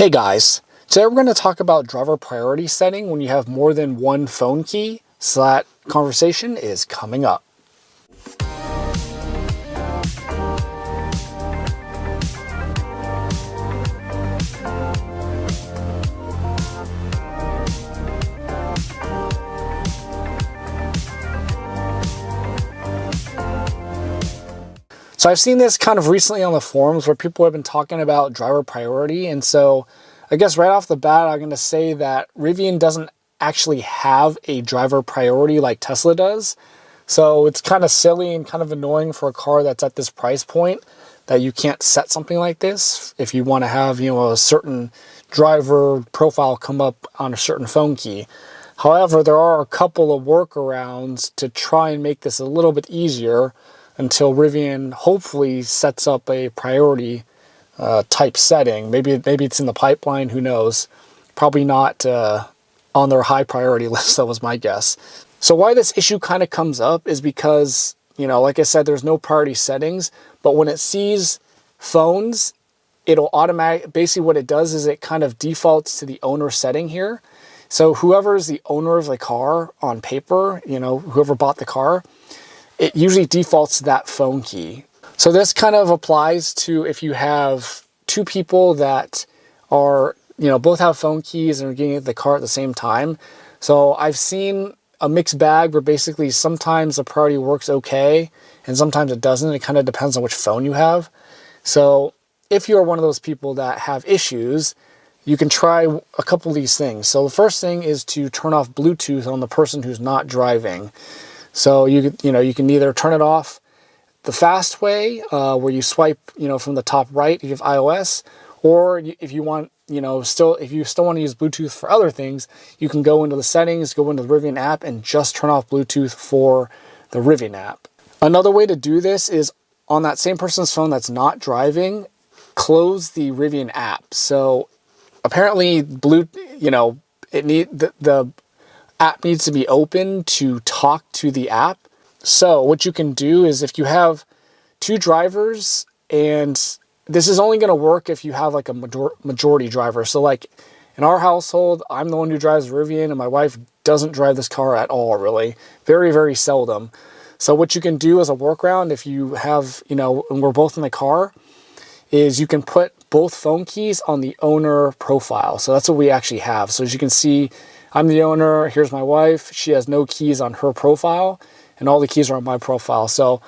Hey guys, today we're going to talk about driver priority setting when you have more than one phone key, so that conversation is coming up. So I've seen this kind of recently on the forums where people have been talking about driver priority, and so I guess right off the bat I'm going to say that Rivian doesn't actually have a driver priority like Tesla does. So it's kind of silly and kind of annoying for a car that's at this price point that you can't set something like this if you want to have, a certain driver profile come up on a certain phone key. However, there are a couple of workarounds to try and make this a little bit easier until Rivian hopefully sets up a priority type setting. Maybe it's in the pipeline, who knows. Probably not on their high priority list, that was my guess. So why this issue kind of comes up is because, like I said, there's no priority settings, but when it sees phones, it'll basically what it does is it kind of defaults to the owner setting here. So whoever is the owner of the car on paper, whoever bought the car, it usually defaults to that phone key. So this kind of applies to if you have two people that are, both have phone keys and are getting the car at the same time. So I've seen a mixed bag where basically sometimes the priority works okay and sometimes it doesn't. It kind of depends on which phone you have. So if you're one of those people that have issues, you can try a couple of these things. So the first thing is to turn off Bluetooth on the person who's not driving. So you can either turn it off the fast way, where you swipe, from the top right if you have iOS, or if you want, if you still want to use Bluetooth for other things, you can go into the settings, go into the Rivian app, and just turn off Bluetooth for the Rivian app. Another way to do this is on that same person's phone that's not driving, close the Rivian app. So apparently, the app needs to be open to talk to the app. So what you can do is if you have two drivers, and this is only going to work if you have like a majority driver. So like in our household, I'm the one who drives Rivian and my wife doesn't drive this car at all, really. Very, very seldom. So what you can do as a workaround if you have, and we're both in the car, is you can put both phone keys on the owner profile. So that's what we actually have. So as you can see, I'm the owner, here's my wife, she has no keys on her profile, and all the keys are on my profile. So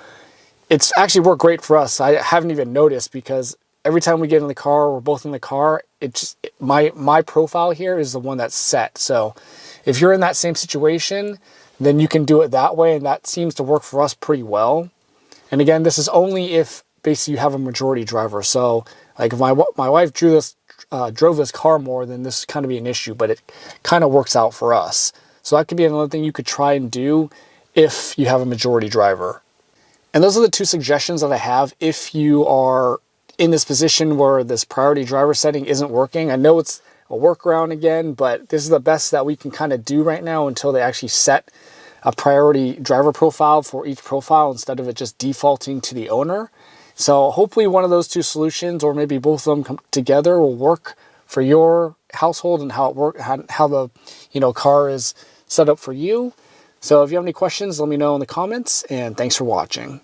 it's actually worked great for us. I haven't even noticed because every time we get in the car, we're both in the car, my profile here is the one that's set. So if you're in that same situation, then you can do it that way, and that seems to work for us pretty well. And again, this is only if basically you have a majority driver. So like if my wife drove this car more, then this is kind of be an issue, but it kind of works out for us. So that could be another thing you could try and do if you have a majority driver. And those are the two suggestions that I have if you are in this position where this priority driver setting isn't working. I know it's a workaround again, but this is the best that we can kind of do right now until they actually set a priority driver profile for each profile instead of it just defaulting to the owner. So hopefully one of those two solutions, or maybe both of them come together, will work for your household and how the car is set up for you. So if you have any questions, let me know in the comments, and thanks for watching.